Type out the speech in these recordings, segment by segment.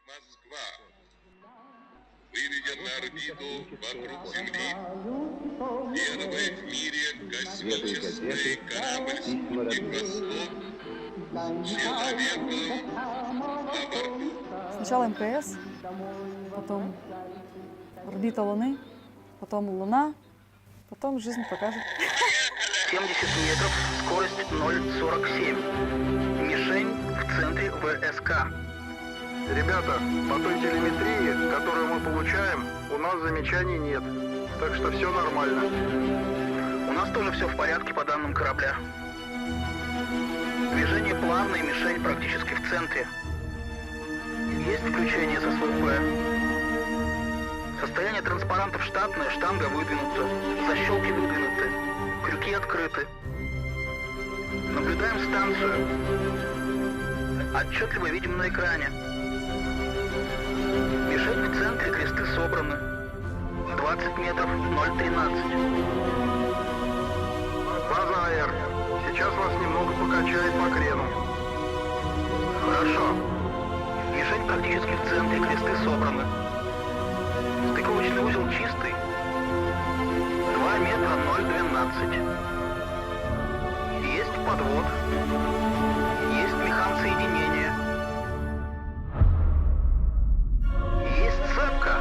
Москва. Выведен на орбиту вокруг Земли первый в мире космический корабль «Спутник Восток» с человеком на борту. Сначала МКС, потом орбита Луны, потом Луна, потом жизнь покажет. 70 метров, скорость 0,47. Мишень в центре ВСК. Ребята, по той телеметрии, которую мы получаем, у нас замечаний нет. Так что все нормально. У нас тоже все в порядке по данным корабля. Движение плавное, мишень практически в центре. Есть включение с СВП. Состояние транспарантов штатное, штанга выдвинута, защелки выдвинуты, крюки открыты. Наблюдаем станцию. Отчетливо видим на экране. Мишень в центре, кресты собраны. 20 метров, 0,13. База АР. Сейчас вас немного покачает по крену. Хорошо. Мишень практически в центре, кресты собраны. Стыковочный узел чистый. 2 метра 0,12. Есть подвод. Есть механ соединения. Есть цепка.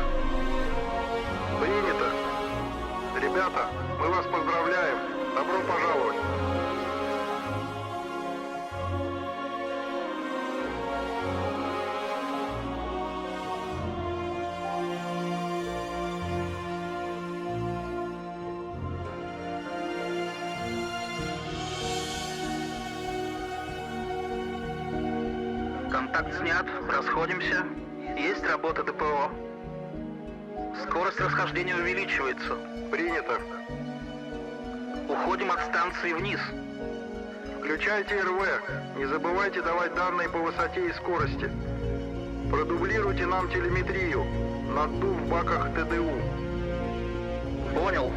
Принято. Ребята, мы вас поздравляем. Добро пожаловать. Контакт снят. Расходимся. Есть работа ДПО. Скорость расхождения увеличивается. Принято. Уходим от станции вниз. Включайте РВ. Не забывайте давать данные по высоте и скорости. Продублируйте нам телеметрию. Наддув в баках ТДУ. Понял.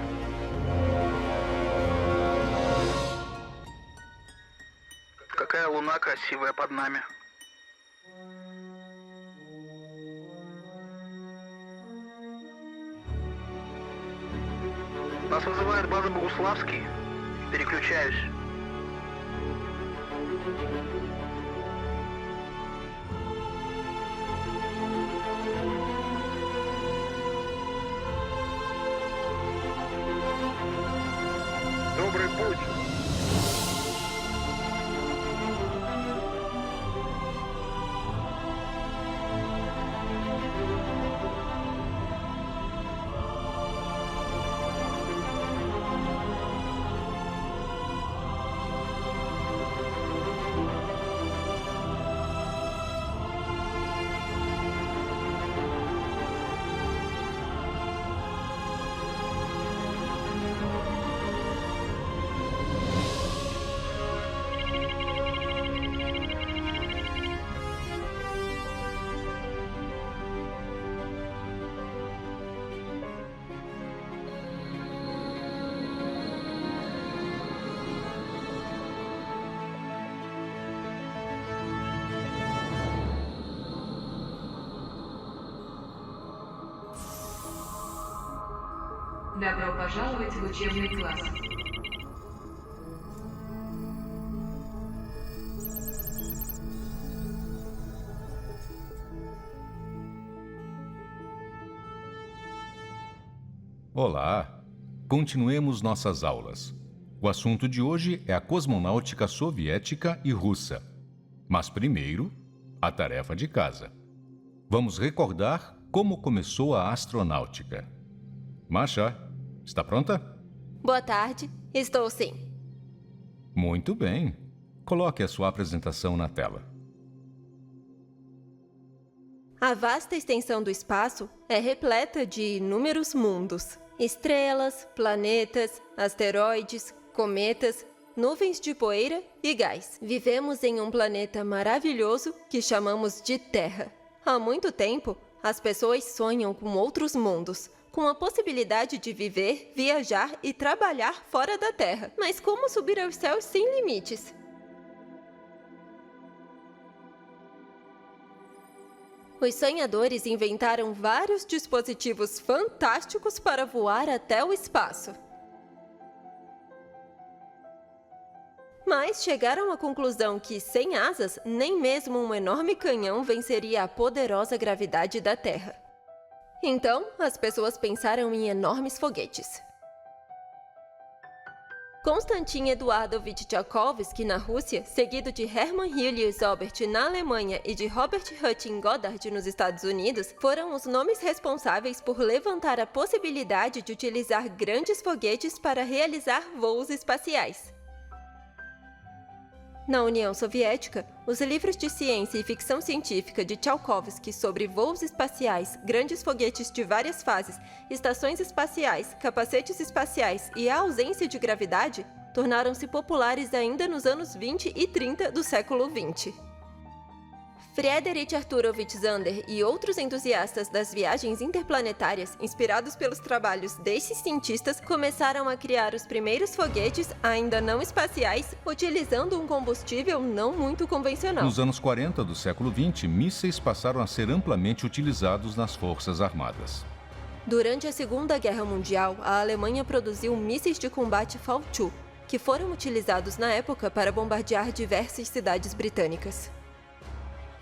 Какая луна красивая под нами. Нас вызывает база Богуславский. Переключаюсь. Добрый путь. Добро пожаловать в учебный класс. Olá! Continuemos nossas aulas. O assunto de hoje é a cosmonáutica soviética e russa. Mas primeiro, a tarefa de casa. Vamos recordar como começou a astronáutica. Masha, está pronta? Boa tarde, estou sim. Muito bem. Coloque a sua apresentação na tela. A vasta extensão do espaço é repleta de inúmeros mundos. Estrelas, planetas, asteroides, cometas, nuvens de poeira e gás. Vivemos em um planeta maravilhoso que chamamos de Terra. Há muito tempo, as pessoas sonham com outros mundos, com a possibilidade de viver, viajar e trabalhar fora da Terra. Mas como subir aos céus sem limites? Os sonhadores inventaram vários dispositivos fantásticos para voar até o espaço. Mas chegaram à conclusão que, sem asas, nem mesmo um enorme canhão venceria a poderosa gravidade da Terra. Então, as pessoas pensaram em enormes foguetes. Konstantin Eduardovich Tsiolkovsky, na Rússia, seguido de Hermann Julius Oberth, na Alemanha, e de Robert Hutton Goddard, nos Estados Unidos, foram os nomes responsáveis por levantar a possibilidade de utilizar grandes foguetes para realizar voos espaciais. Na União Soviética, os livros de ciência e ficção científica de Tsiolkovsky sobre voos espaciais, grandes foguetes de várias fases, estações espaciais, capacetes espaciais e a ausência de gravidade tornaram-se populares ainda nos anos 20 e 30 do século XX. Friedrich Arturovich Zander e outros entusiastas das viagens interplanetárias, inspirados pelos trabalhos desses cientistas, começaram a criar os primeiros foguetes, ainda não espaciais, utilizando um combustível não muito convencional. Nos anos 40 do século XX, mísseis passaram a ser amplamente utilizados nas forças armadas. Durante a Segunda Guerra Mundial, a Alemanha produziu mísseis de combate Fallschirm, que foram utilizados na época para bombardear diversas cidades britânicas.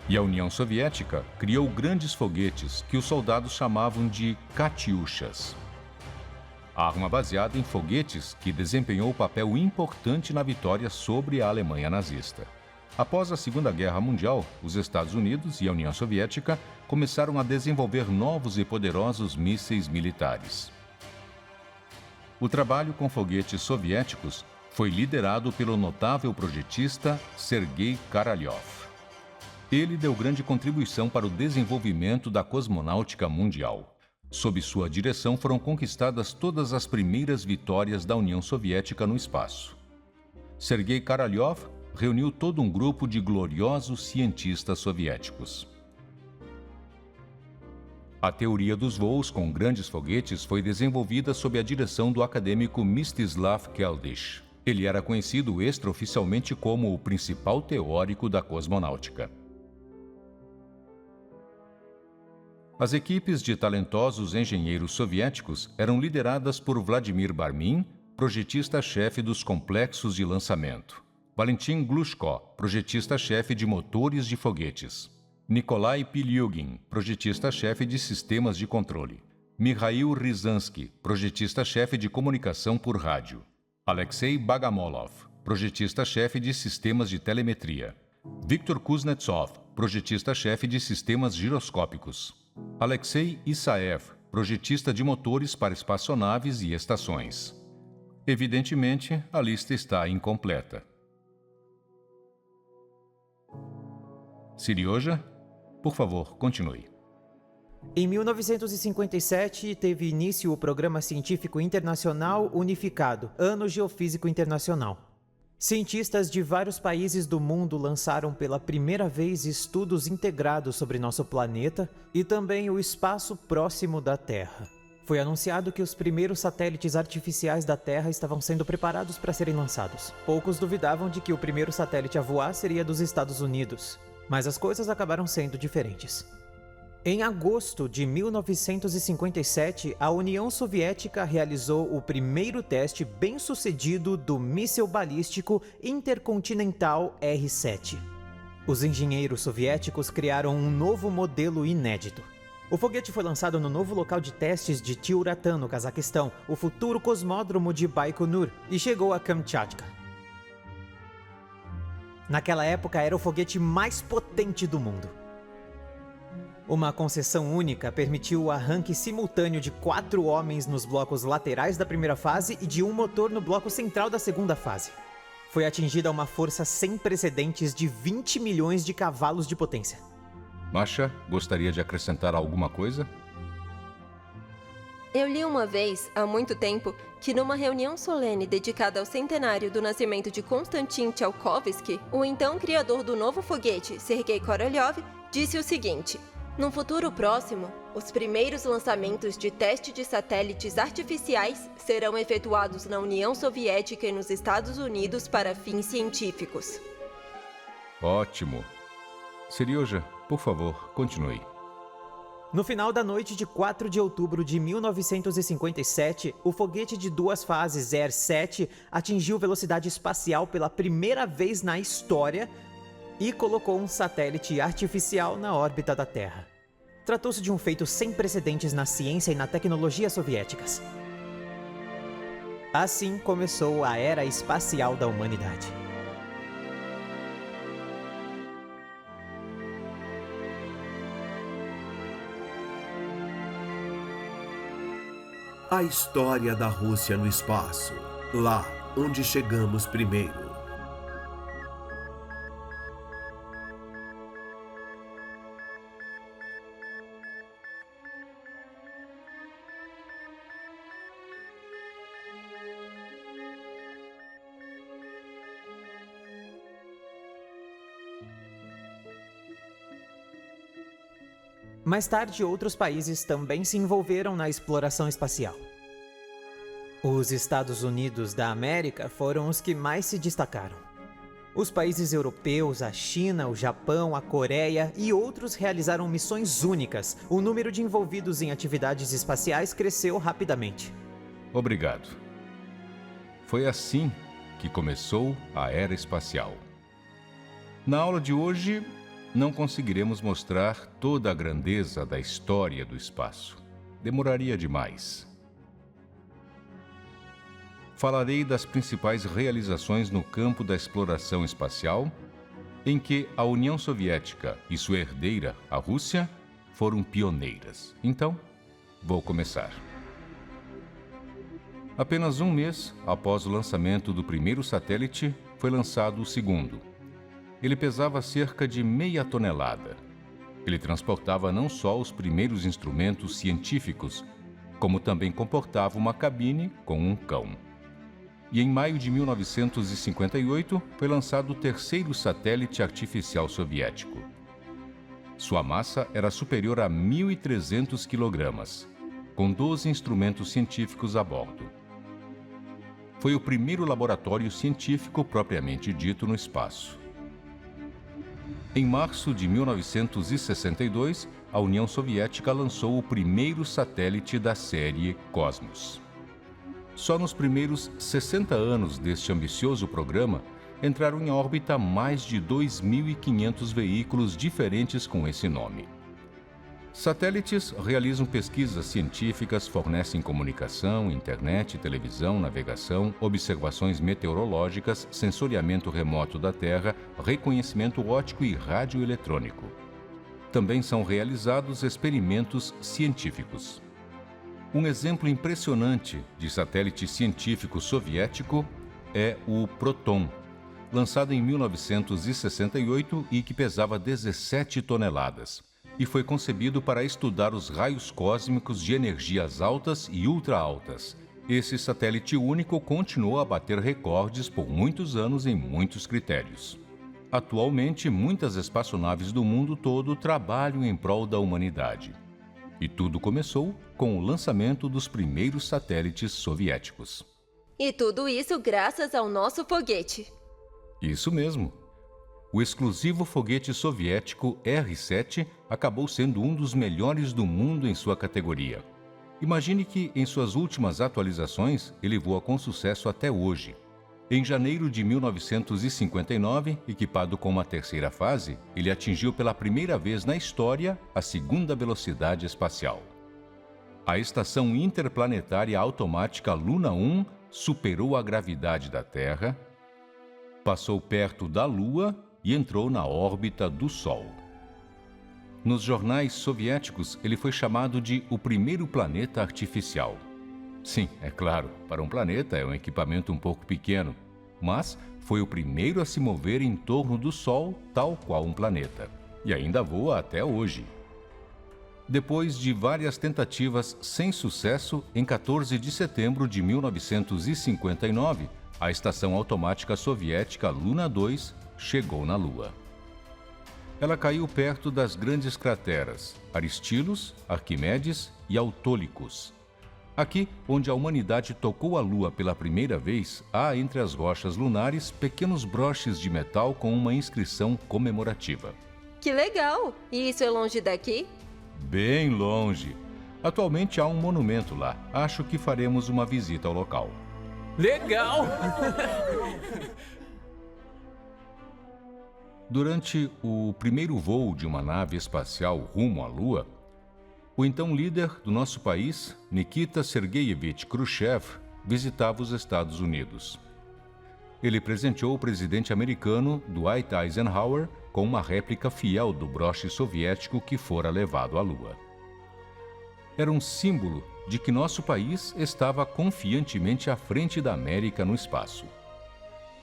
E a União Soviética criou grandes foguetes que os soldados chamavam de Katyushas. Arma baseada em foguetes que desempenhou papel importante na vitória sobre a Alemanha nazista. Após a Segunda Guerra Mundial, os Estados Unidos e a União Soviética começaram a desenvolver novos e poderosos mísseis militares. O trabalho com foguetes soviéticos foi liderado pelo notável projetista Sergei Korolev. Ele deu grande contribuição para o desenvolvimento da cosmonáutica mundial. Sob sua direção foram conquistadas todas as primeiras vitórias da União Soviética no espaço. Sergei Korolev reuniu todo um grupo de gloriosos cientistas soviéticos. A teoria dos voos com grandes foguetes foi desenvolvida sob a direção do acadêmico Mstislav Keldysh. Ele era conhecido extraoficialmente como o principal teórico da cosmonáutica. As equipes de talentosos engenheiros soviéticos eram lideradas por Vladimir Barmin, projetista-chefe dos complexos de lançamento; Valentin Glushko, projetista-chefe de motores de foguetes; Nikolai Pilyugin, projetista-chefe de sistemas de controle; Mikhail Ryzansky, projetista-chefe de comunicação por rádio; Alexei Bogomolov, projetista-chefe de sistemas de telemetria; Viktor Kuznetsov, projetista-chefe de sistemas giroscópicos; Alexei Isaev, projetista de motores para espaçonaves e estações. Evidentemente, a lista está incompleta. Sirioja, por favor, continue. Em 1957, teve início o Programa Científico Internacional Unificado, Ano Geofísico Internacional. Cientistas de vários países do mundo lançaram pela primeira vez estudos integrados sobre nosso planeta e também o espaço próximo da Terra. Foi anunciado que os primeiros satélites artificiais da Terra estavam sendo preparados para serem lançados. Poucos duvidavam de que o primeiro satélite a voar seria dos Estados Unidos, mas as coisas acabaram sendo diferentes. Em agosto de 1957, a União Soviética realizou o primeiro teste bem-sucedido do míssil balístico intercontinental R-7. Os engenheiros soviéticos criaram um novo modelo inédito. O foguete foi lançado no novo local de testes de Tyura-Tan, no Cazaquistão, o futuro cosmódromo de Baikonur, e chegou a Kamchatka. Naquela época, era o foguete mais potente do mundo. Uma concessão única permitiu o arranque simultâneo de 4 homens nos blocos laterais da primeira fase e de um motor no bloco central da segunda fase. Foi atingida uma força sem precedentes de 20 milhões de cavalos de potência. Masha, gostaria de acrescentar alguma coisa? Eu li uma vez, há muito tempo, que numa reunião solene dedicada ao centenário do nascimento de Konstantin Tsiolkovsky, o então criador do novo foguete, Sergei Korolev, disse o seguinte: num futuro próximo, os primeiros lançamentos de teste de satélites artificiais serão efetuados na União Soviética e nos Estados Unidos para fins científicos. Ótimo. Sirioja, por favor, continue. No final da noite de 4 de outubro de 1957, o foguete de 2 fases Air-7 atingiu velocidade espacial pela primeira vez na história e colocou um satélite artificial na órbita da Terra. Tratou-se de um feito sem precedentes na ciência e na tecnologia soviéticas. Assim começou a era espacial da humanidade. A história da Rússia no espaço, lá onde chegamos primeiro. Mais tarde, outros países também se envolveram na exploração espacial. Os Estados Unidos da América foram os que mais se destacaram. Os países europeus, a China, o Japão, a Coreia e outros realizaram missões únicas. O número de envolvidos em atividades espaciais cresceu rapidamente. Obrigado. Foi assim que começou a era espacial. Na aula de hoje, não conseguiremos mostrar toda a grandeza da história do espaço. Demoraria demais. Falarei das principais realizações no campo da exploração espacial, em que a União Soviética e sua herdeira, a Rússia, foram pioneiras. Então, vou começar. Apenas um mês após o lançamento do primeiro satélite, foi lançado o segundo. Ele pesava cerca de meia tonelada. Ele transportava não só os primeiros instrumentos científicos, como também comportava uma cabine com um cão. E em maio de 1958 foi lançado o terceiro satélite artificial soviético. Sua massa era superior a 1.300 kg, com 12 instrumentos científicos a bordo. Foi o primeiro laboratório científico propriamente dito no espaço. Em março de 1962, a União Soviética lançou o primeiro satélite da série Cosmos. Só nos primeiros 60 anos deste ambicioso programa, entraram em órbita mais de 2.500 veículos diferentes com esse nome. Satélites realizam pesquisas científicas, fornecem comunicação, internet, televisão, navegação, observações meteorológicas, sensoriamento remoto da Terra, reconhecimento óptico e radioeletrônico. Também são realizados experimentos científicos. Um exemplo impressionante de satélite científico soviético é o Proton, lançado em 1968 e que pesava 17 toneladas. E foi concebido para estudar os raios cósmicos de energias altas e ultra-altas. Esse satélite único continuou a bater recordes por muitos anos em muitos critérios. Atualmente, muitas espaçonaves do mundo todo trabalham em prol da humanidade. E tudo começou com o lançamento dos primeiros satélites soviéticos. E tudo isso graças ao nosso foguete. Isso mesmo. O exclusivo foguete soviético R-7 acabou sendo um dos melhores do mundo em sua categoria. Imagine que, em suas últimas atualizações, ele voa com sucesso até hoje. Em janeiro de 1959, equipado com uma terceira fase, ele atingiu pela primeira vez na história a segunda velocidade espacial. A Estação Interplanetária Automática Luna 1 superou a gravidade da Terra, passou perto da Lua e entrou na órbita do Sol. Nos jornais soviéticos, ele foi chamado de o primeiro planeta artificial. Sim, é claro, para um planeta é um equipamento um pouco pequeno, mas foi o primeiro a se mover em torno do Sol, tal qual um planeta, e ainda voa até hoje. Depois de várias tentativas sem sucesso, em 14 de setembro de 1959, a Estação Automática Soviética Luna 2 chegou na Lua. Ela caiu perto das grandes crateras Aristilos, Arquimedes e Autólicos. Aqui, onde a humanidade tocou a Lua pela primeira vez, há entre as rochas lunares pequenos broches de metal com uma inscrição comemorativa. Que legal! E isso é longe daqui? bem longe. Atualmente há um monumento lá. Acho que faremos uma visita ao local. Legal! Durante o primeiro voo de uma nave espacial rumo à Lua, o então líder do nosso país, Nikita Sergeyevich Khrushchev, visitava os Estados Unidos. Ele presenteou o presidente americano Dwight Eisenhower com uma réplica fiel do broche soviético que fora levado à Lua. Era um símbolo de que nosso país estava confiantemente à frente da América no espaço.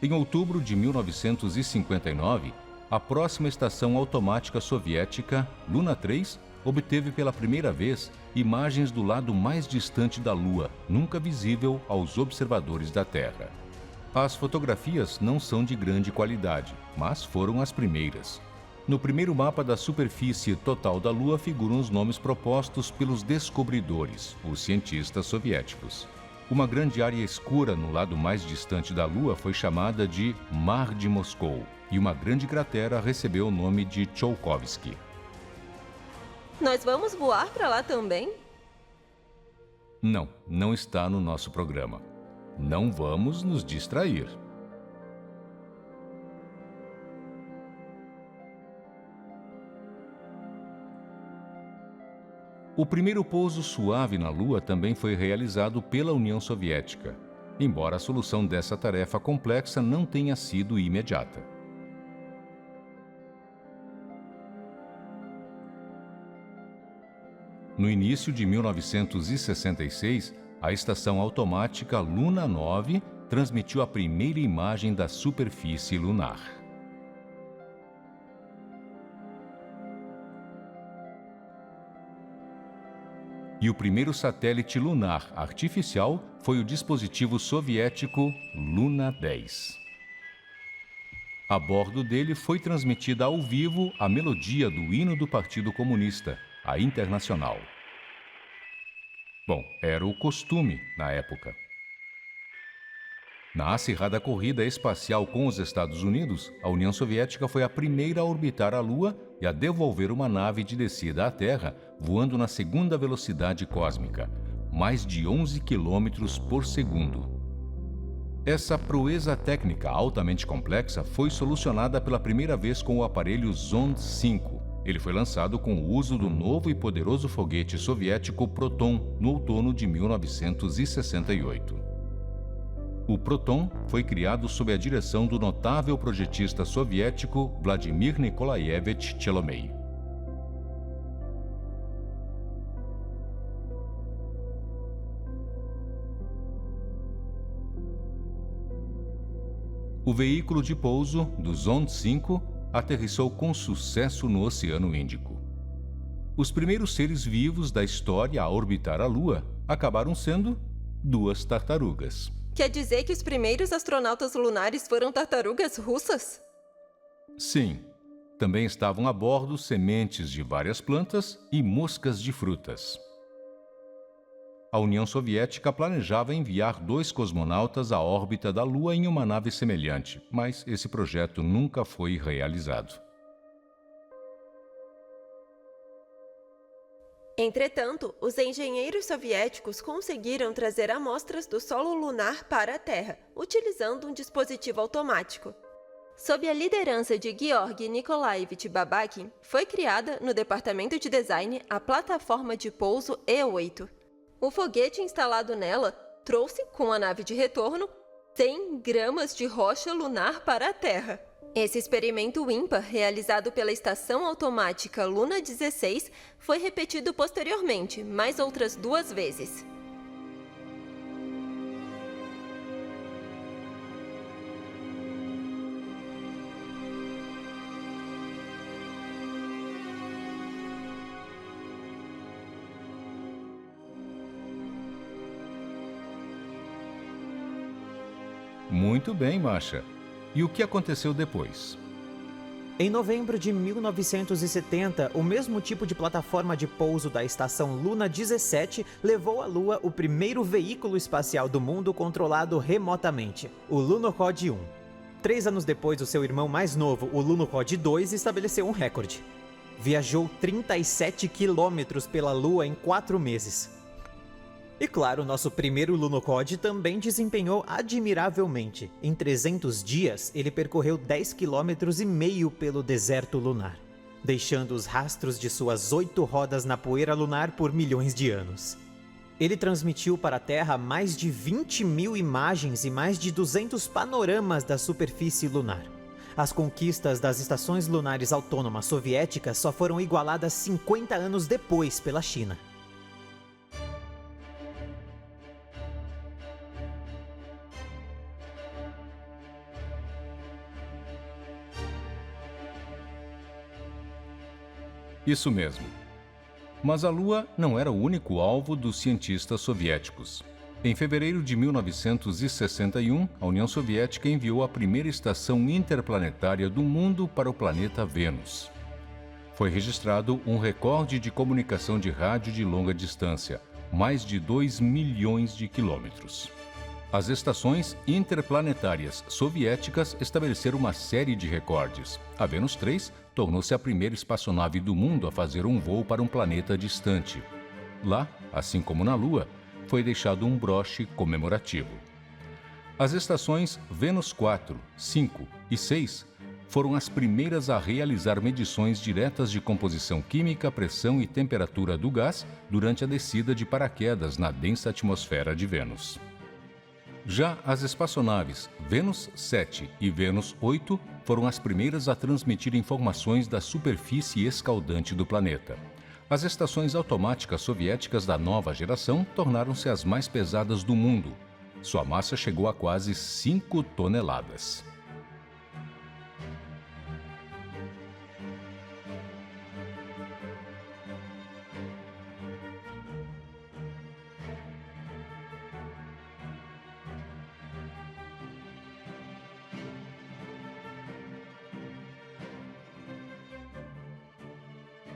Em outubro de 1959, a próxima estação automática soviética, Luna 3, obteve pela primeira vez imagens do lado mais distante da Lua, nunca visível aos observadores da Terra. As fotografias não são de grande qualidade, mas foram as primeiras. No primeiro mapa da superfície total da Lua figuram os nomes propostos pelos descobridores, os cientistas soviéticos. Uma grande área escura no lado mais distante da Lua foi chamada de Mar de Moscou, e uma grande cratera recebeu o nome de Tchaikovsky. Nós vamos voar para lá também? Não, não está no nosso programa. Não vamos nos distrair. O primeiro pouso suave na Lua também foi realizado pela União Soviética, embora a solução dessa tarefa complexa não tenha sido imediata. No início de 1966, a estação automática Luna 9 transmitiu a primeira imagem da superfície lunar. E o primeiro satélite lunar artificial foi o dispositivo soviético Luna 10. A bordo dele foi transmitida ao vivo a melodia do hino do Partido Comunista, a Internacional. Bom, era o costume na época. Na acirrada corrida espacial com os Estados Unidos, a União Soviética foi a primeira a orbitar a Lua e a devolver uma nave de descida à Terra, voando na segunda velocidade cósmica, mais de 11 km por segundo. Essa proeza técnica altamente complexa foi solucionada pela primeira vez com o aparelho Zond 5. Ele foi lançado com o uso do novo e poderoso foguete soviético Proton no outono de 1968. O Proton foi criado sob a direção do notável projetista soviético Vladimir Nikolaevich Chelomey. O veículo de pouso do Zond 5 aterrissou com sucesso no Oceano Índico. Os primeiros seres vivos da história a orbitar a Lua acabaram sendo 2 tartarugas. Quer dizer que os primeiros astronautas lunares foram tartarugas russas? Sim. Também estavam a bordo sementes de várias plantas e moscas de frutas. A União Soviética planejava enviar 2 cosmonautas à órbita da Lua em uma nave semelhante, mas esse projeto nunca foi realizado. Entretanto, os engenheiros soviéticos conseguiram trazer amostras do solo lunar para a Terra, utilizando um dispositivo automático. Sob a liderança de Georgy Nikolaevich Babakin, foi criada, no departamento de design, a plataforma de pouso E-8. O foguete instalado nela trouxe, com a nave de retorno, 100 gramas de rocha lunar para a Terra. Esse experimento ímpar, realizado pela estação automática Luna 16, foi repetido posteriormente, mais outras 2 vezes. Muito bem, Masha. E o que aconteceu depois? Em novembro de 1970, o mesmo tipo de plataforma de pouso da estação Luna 17 levou à Lua o primeiro veículo espacial do mundo controlado remotamente, o Lunokhod 1. 3 anos depois, o seu irmão mais novo, o Lunokhod 2, estabeleceu um recorde. Viajou 37 quilômetros pela Lua em 4 meses. E claro, nosso primeiro lunocode também desempenhou admiravelmente. Em 300 dias, ele percorreu 10,5 km pelo deserto lunar, deixando os rastros de suas 8 rodas na poeira lunar por milhões de anos. Ele transmitiu para a Terra mais de 20.000 imagens e mais de 200 panoramas da superfície lunar. As conquistas das estações lunares autônomas soviéticas só foram igualadas 50 anos depois pela China. Isso mesmo. Mas a Lua não era o único alvo dos cientistas soviéticos. Em fevereiro de 1961, a União Soviética enviou a primeira estação interplanetária do mundo para o planeta Vênus. Foi registrado um recorde de comunicação de rádio de longa distância, mais de 2 milhões de quilômetros. As estações interplanetárias soviéticas estabeleceram uma série de recordes. A Vênus 3 tornou-se a primeira espaçonave do mundo a fazer um voo para um planeta distante. Lá, assim como na Lua, foi deixado um broche comemorativo. As estações Vênus 4, 5 e 6 foram as primeiras a realizar medições diretas de composição química, pressão e temperatura do gás durante a descida de paraquedas na densa atmosfera de Vênus. Já as espaçonaves Vênus 7 e Vênus 8 foram as primeiras a transmitir informações da superfície escaldante do planeta. As estações automáticas soviéticas da nova geração tornaram-se as mais pesadas do mundo. Sua massa chegou a quase 5 toneladas.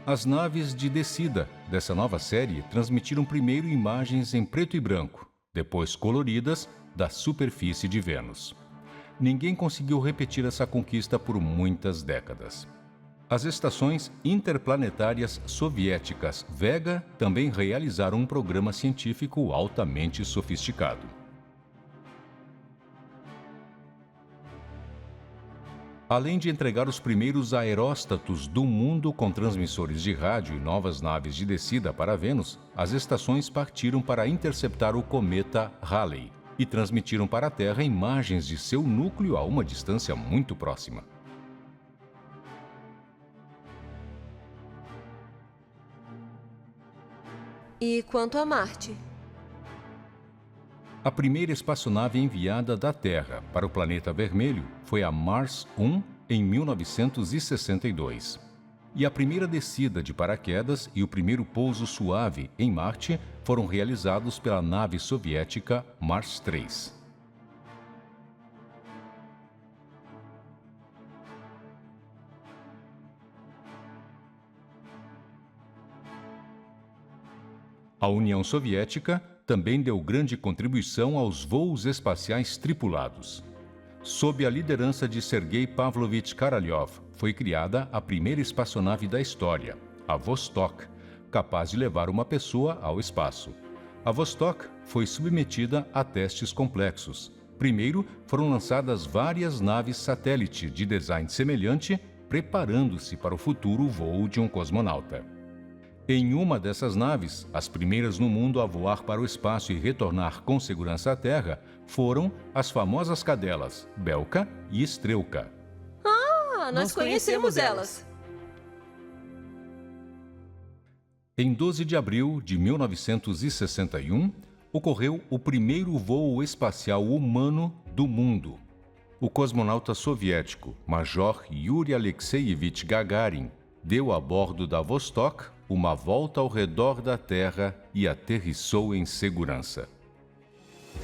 As naves de descida dessa nova série transmitiram primeiro imagens em preto e branco, depois coloridas, da superfície de Vênus. Ninguém conseguiu repetir essa conquista por muitas décadas. As estações interplanetárias soviéticas Vega também realizaram um programa científico altamente sofisticado. Além de entregar os primeiros aeróstatos do mundo com transmissores de rádio e novas naves de descida para Vênus, as estações partiram para interceptar o cometa Halley e transmitiram para a Terra imagens de seu núcleo a uma distância muito próxima. E quanto a Marte? A primeira espaçonave enviada da Terra para o planeta vermelho foi a Mars 1 em 1962. E a primeira descida de paraquedas e o primeiro pouso suave em Marte foram realizados pela nave soviética Mars 3. A União Soviética também deu grande contribuição aos voos espaciais tripulados. Sob a liderança de Sergei Pavlovich Korolev, foi criada a primeira espaçonave da história, a Vostok, capaz de levar uma pessoa ao espaço. A Vostok foi submetida a testes complexos. Primeiro, foram lançadas várias naves satélite de design semelhante, preparando-se para o futuro voo de um cosmonauta. Em uma dessas naves, as primeiras no mundo a voar para o espaço e retornar com segurança à Terra, foram as famosas cadelas Belka e Strelka. Ah, nós conhecemos elas. Em 12 de abril de 1961, ocorreu o primeiro voo espacial humano do mundo. O cosmonauta soviético Major Yuri Alexeyevich Gagarin deu a bordo da Vostok uma volta ao redor da Terra e aterrissou em segurança.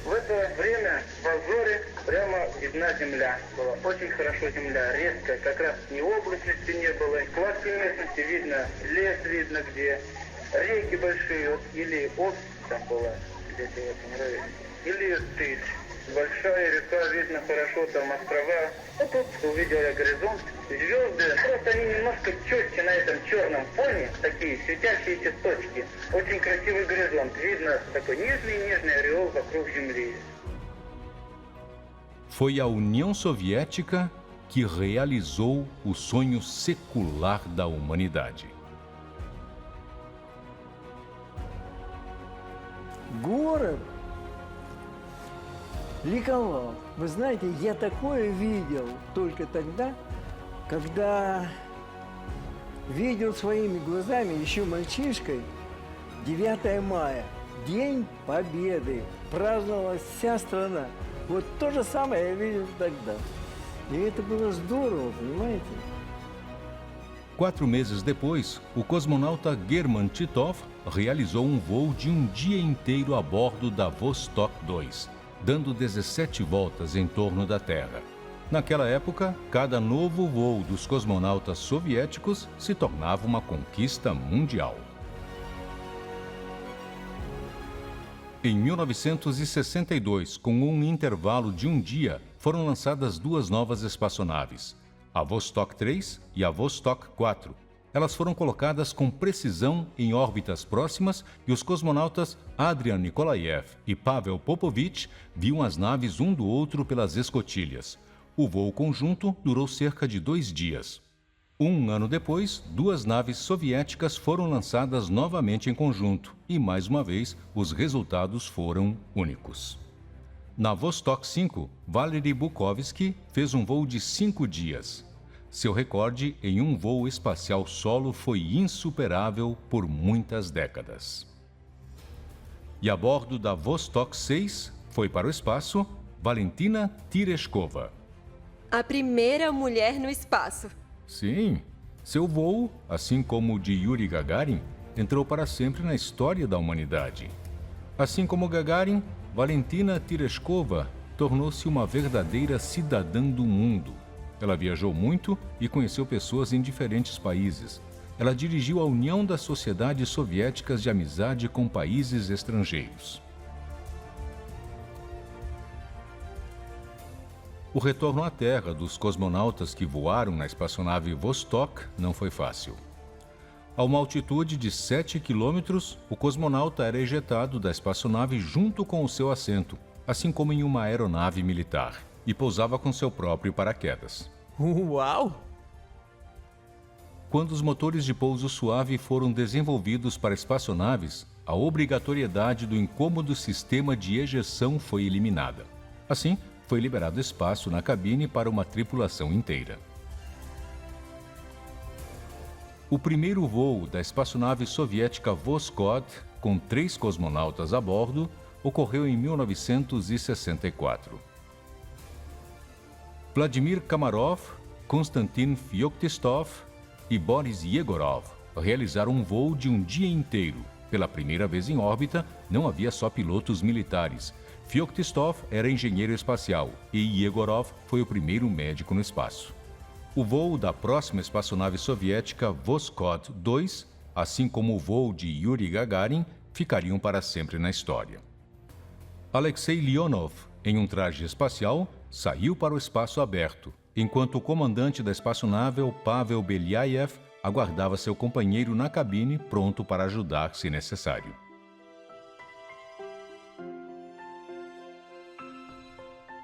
В это время в обзоре прямо видна Земля. Была очень хорошо Земля, резкая, как раз ни облачности не было. Плоской местности видно, лес видно где, реки большие, или Обь там была, где-то в этом районе, или Иртыш. Большая река, видно хорошо там острова. А тут увидел я горизонт, звезды. Просто они немножко четче на этом черном фоне, такие светящиеся точки. Очень красивый горизонт. Видно такой нежный ореол вокруг Земли. Foi a União Soviética que realizou o sonho secular da humanidade. Город ликовал. Вы знаете, я такое видел только тогда, когда видел своими глазами еще мальчишкой 9 мая, День Победы, праздновалась вся страна. Вот то же самое я видел тогда. E это было здорово, понимаете? 4 meses depois, o cosmonauta German Titov realizou um voo de um dia inteiro a bordo da Vostok 2, dando 17 voltas em torno da Terra. Naquela época, cada novo voo dos cosmonautas soviéticos se tornava uma conquista mundial. Em 1962, com um intervalo de um dia, foram lançadas 2 novas espaçonaves, a Vostok 3 e a Vostok 4. Elas foram colocadas com precisão em órbitas próximas e os cosmonautas Adrian Nikolaev e Pavel Popovich viam as naves um do outro pelas escotilhas. O voo conjunto durou cerca de 2 dias. Um ano depois, 2 naves soviéticas foram lançadas novamente em conjunto e, mais uma vez, os resultados foram únicos. Na Vostok 5, Valery Bukovsky fez um voo de 5 dias. Seu recorde em um voo espacial solo foi insuperável por muitas décadas. E a bordo da Vostok 6 foi para o espaço Valentina Tereshkova. A primeira mulher no espaço. Sim, seu voo, assim como o de Yuri Gagarin, entrou para sempre na história da humanidade. Assim como Gagarin, Valentina Tereshkova tornou-se uma verdadeira cidadã do mundo. Ela viajou muito e conheceu pessoas em diferentes países. Ela dirigiu a União das Sociedades Soviéticas de Amizade com países estrangeiros. O retorno à Terra dos cosmonautas que voaram na espaçonave Vostok não foi fácil. A uma altitude de 7 quilômetros, o cosmonauta era ejetado da espaçonave junto com o seu assento, assim como em uma aeronave militar, e pousava com seu próprio paraquedas. Uau! Quando os motores de pouso suave foram desenvolvidos para espaçonaves, a obrigatoriedade do incômodo sistema de ejeção foi eliminada. Assim, foi liberado espaço na cabine para uma tripulação inteira. O primeiro voo da espaçonave soviética Voskhod, com 3 cosmonautas a bordo, ocorreu em 1964. Vladimir Kamarov, Konstantin Feoktistov e Boris Yegorov realizaram um voo de um dia inteiro. Pela primeira vez em órbita, não havia só pilotos militares. Feoktistov era engenheiro espacial e Yegorov foi o primeiro médico no espaço. O voo da próxima espaçonave soviética Voskhod 2, assim como o voo de Yuri Gagarin, ficariam para sempre na história. Alexei Leonov, em um traje espacial, saiu para o espaço aberto, enquanto o comandante da espaçonave, Pavel Belyaev, aguardava seu companheiro na cabine pronto para ajudar se necessário.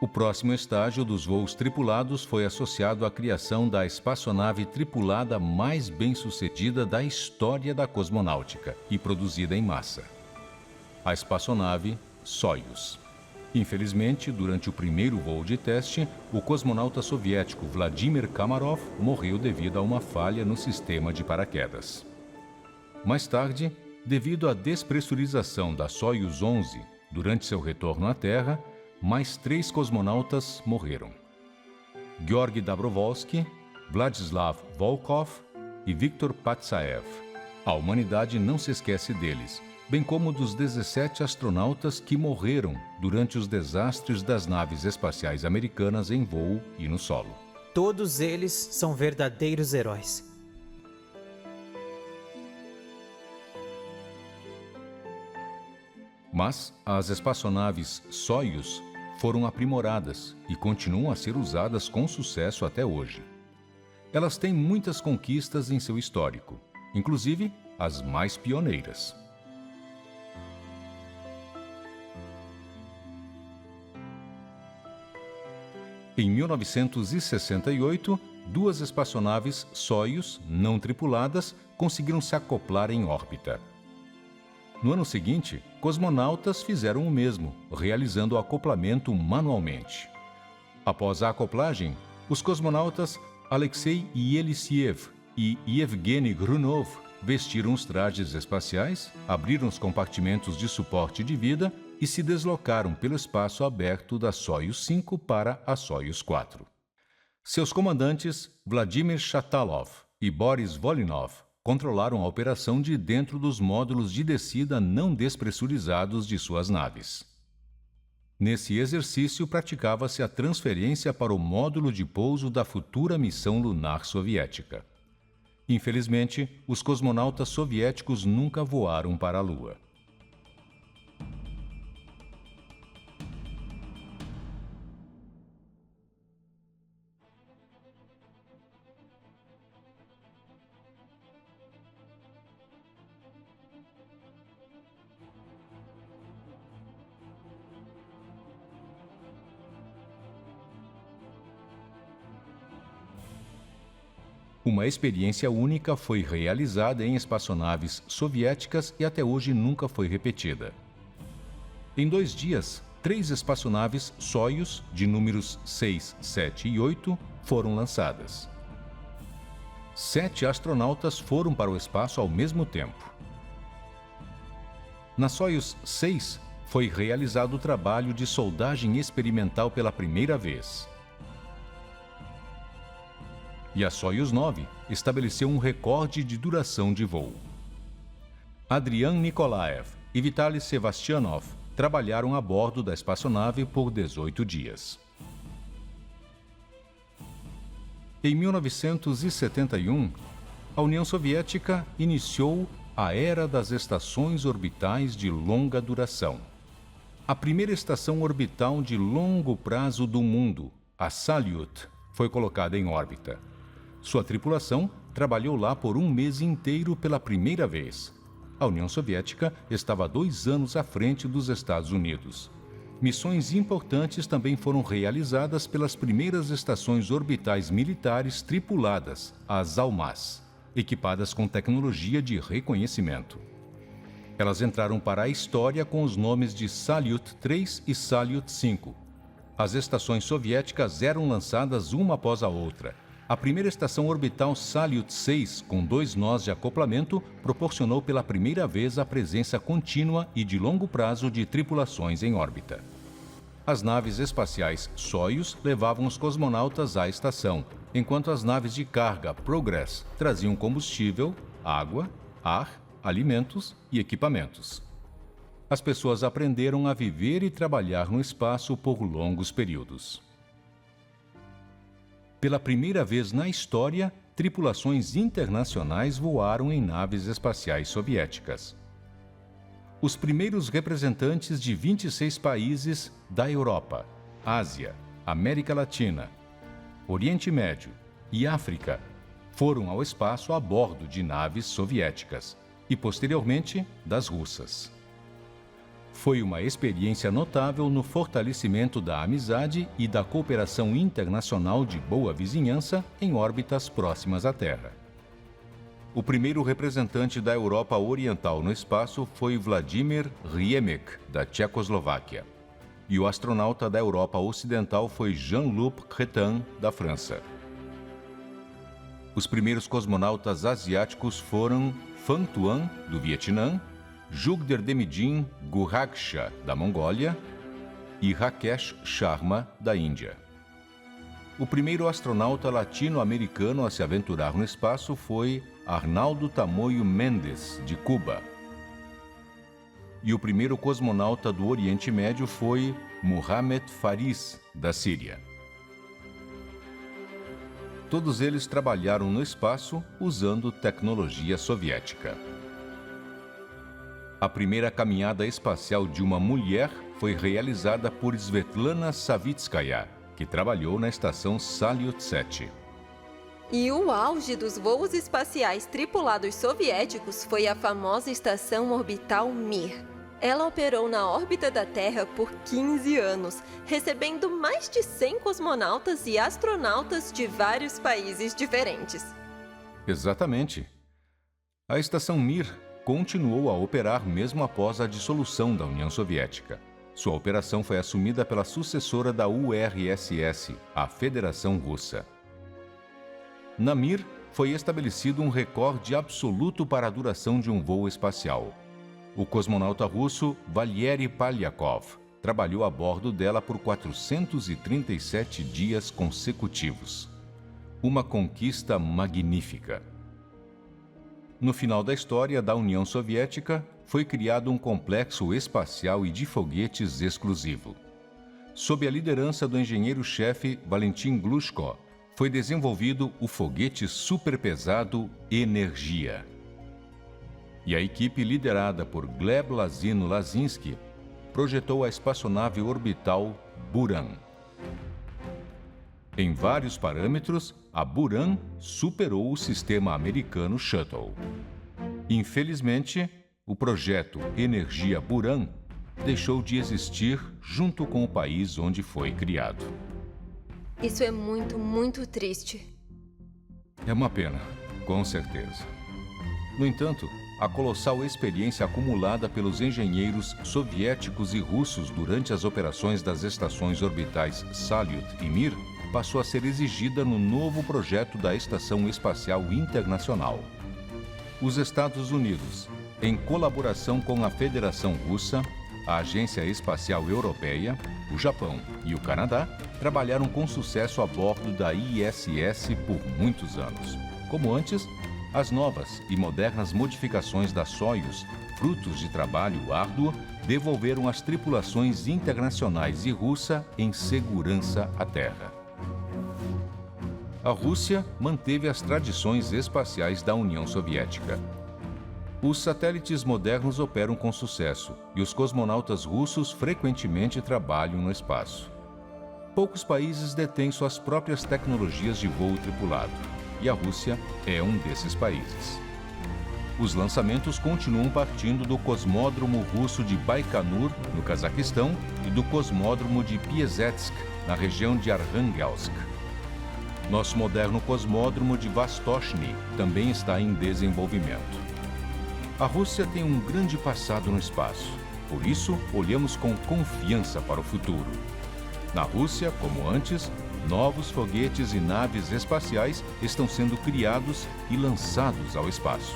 O próximo estágio dos voos tripulados foi associado à criação da espaçonave tripulada mais bem-sucedida da história da cosmonáutica e produzida em massa. A espaçonave Soyuz. Infelizmente, durante o primeiro voo de teste, o cosmonauta soviético Vladimir Kamarov morreu devido a uma falha no sistema de paraquedas. Mais tarde, devido à despressurização da Soyuz 11 durante seu retorno à Terra, mais 3 cosmonautas morreram. Georgy Dobrovolsky, Vladislav Volkov e Viktor Patsaev. A humanidade não se esquece deles, bem como dos 17 astronautas que morreram durante os desastres das naves espaciais americanas em voo e no solo. Todos eles são verdadeiros heróis. Mas as espaçonaves Soyuz foram aprimoradas e continuam a ser usadas com sucesso até hoje. Elas têm muitas conquistas em seu histórico, inclusive as mais pioneiras. Em 1968, 2 espaçonaves Soyuz não tripuladas conseguiram se acoplar em órbita. No ano seguinte, cosmonautas fizeram o mesmo, realizando o acoplamento manualmente. Após a acoplagem, os cosmonautas Alexei Yelitsev e Yevgeny Grunov vestiram os trajes espaciais, abriram os compartimentos de suporte de vida e se deslocaram pelo espaço aberto da Soyuz 5 para a Soyuz 4. Seus comandantes, Vladimir Shatalov e Boris Volynov, controlaram a operação de dentro dos módulos de descida não despressurizados de suas naves. Nesse exercício, praticava-se a transferência para o módulo de pouso da futura missão lunar soviética. Infelizmente, os cosmonautas soviéticos nunca voaram para a Lua. Uma experiência única foi realizada em espaçonaves soviéticas e até hoje nunca foi repetida. Em 2 dias, 3 espaçonaves Soyuz, de números 6, 7 e 8, foram lançadas. 7 astronautas foram para o espaço ao mesmo tempo. Na Soyuz 6, foi realizado o trabalho de soldagem experimental pela primeira vez. E a Soyuz 9 estabeleceu um recorde de duração de voo. Adrian Nikolaev e Vitaly Sevastyanov trabalharam a bordo da espaçonave por 18 dias. Em 1971, a União Soviética iniciou a Era das Estações Orbitais de Longa Duração. A primeira estação orbital de longo prazo do mundo, a Salyut, foi colocada em órbita. Sua tripulação trabalhou lá por 1 mês inteiro pela primeira vez. A União Soviética estava 2 anos à frente dos Estados Unidos. Missões importantes também foram realizadas pelas primeiras estações orbitais militares tripuladas, as Almaz, equipadas com tecnologia de reconhecimento. Elas entraram para a história com os nomes de Salyut 3 e Salyut 5. As estações soviéticas eram lançadas uma após a outra. A primeira estação orbital Salyut 6, com 2 nós de acoplamento, proporcionou pela primeira vez a presença contínua e de longo prazo de tripulações em órbita. As naves espaciais Soyuz levavam os cosmonautas à estação, enquanto as naves de carga Progress traziam combustível, água, ar, alimentos e equipamentos. As pessoas aprenderam a viver e trabalhar no espaço por longos períodos. Pela primeira vez na história, tripulações internacionais voaram em naves espaciais soviéticas. Os primeiros representantes de 26 países da Europa, Ásia, América Latina, Oriente Médio e África foram ao espaço a bordo de naves soviéticas e, posteriormente, das russas. Foi uma experiência notável no fortalecimento da amizade e da cooperação internacional de boa vizinhança em órbitas próximas à Terra. O primeiro representante da Europa Oriental no espaço foi Vladimir Riemek, da Tchecoslováquia. E o astronauta da Europa Ocidental foi Jean-Luc Crétin, da França. Os primeiros cosmonautas asiáticos foram Phang Tuan, do Vietnã, Jugder Demidin Guraksha, da Mongólia, e Rakesh Sharma, da Índia. O primeiro astronauta latino-americano a se aventurar no espaço foi Arnaldo Tamoio Mendes, de Cuba. E o primeiro cosmonauta do Oriente Médio foi Mohamed Faris, da Síria. Todos eles trabalharam no espaço usando tecnologia soviética. A primeira caminhada espacial de uma mulher foi realizada por Svetlana Savitskaya, que trabalhou na estação Salyut-7. E o auge dos voos espaciais tripulados soviéticos foi a famosa estação orbital Mir. Ela operou na órbita da Terra por 15 anos, recebendo mais de 100 cosmonautas e astronautas de vários países diferentes. Exatamente. A estação Mir continuou a operar mesmo após a dissolução da União Soviética. Sua operação foi assumida pela sucessora da URSS, a Federação Russa. Na Mir, foi estabelecido um recorde absoluto para a duração de um voo espacial. O cosmonauta russo Valery Polyakov trabalhou a bordo dela por 437 dias consecutivos. Uma conquista magnífica. No final da história da União Soviética, foi criado um complexo espacial e de foguetes exclusivo. Sob a liderança do engenheiro-chefe Valentin Glushko, foi desenvolvido o foguete superpesado Energia. E a equipe liderada por Gleb Lazino-Lazinski projetou a espaçonave orbital Buran. Em vários parâmetros, a Buran superou o sistema americano Shuttle. Infelizmente, o projeto Energia Buran deixou de existir junto com o país onde foi criado. Isso é muito, muito triste. É uma pena, com certeza. No entanto, a colossal experiência acumulada pelos engenheiros soviéticos e russos durante as operações das estações orbitais Salyut e Mir passou a ser exigida no novo projeto da Estação Espacial Internacional. Os Estados Unidos, em colaboração com a Federação Russa, a Agência Espacial Europeia, o Japão e o Canadá, trabalharam com sucesso a bordo da ISS por muitos anos. Como antes, as novas e modernas modificações da Soyuz, frutos de trabalho árduo, devolveram as tripulações internacionais e russa em segurança à Terra. A Rússia manteve as tradições espaciais da União Soviética. Os satélites modernos operam com sucesso e os cosmonautas russos frequentemente trabalham no espaço. Poucos países detêm suas próprias tecnologias de voo tripulado, e a Rússia é um desses países. Os lançamentos continuam partindo do Cosmódromo Russo de Baikonur, no Cazaquistão, e do Cosmódromo de Piezetsk, na região de Arhangelsk. Nosso moderno Cosmódromo de Vostochny também está em desenvolvimento. A Rússia tem um grande passado no espaço, por isso olhamos com confiança para o futuro. Na Rússia, como antes, novos foguetes e naves espaciais estão sendo criados e lançados ao espaço.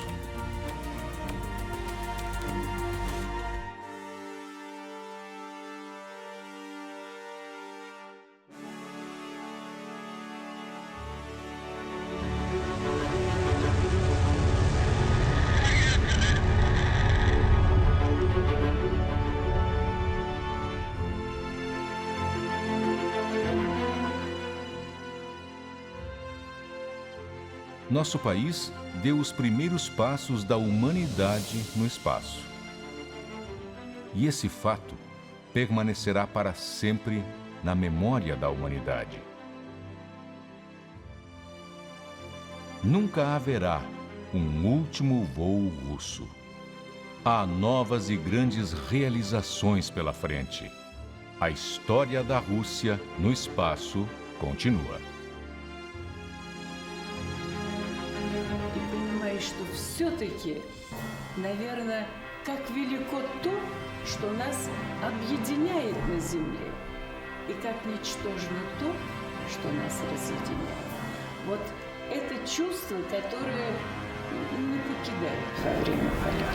Nosso país deu os primeiros passos da humanidade no espaço. E esse fato permanecerá para sempre na memória da humanidade. Nunca haverá um último voo russo. Há novas e grandes realizações pela frente. A história da Rússia no espaço continua. Что все-таки, наверное, как велико то, что нас объединяет на Земле, и как ничтожно то, что нас разъединяет. Вот это чувство, которое не покидает во время полета.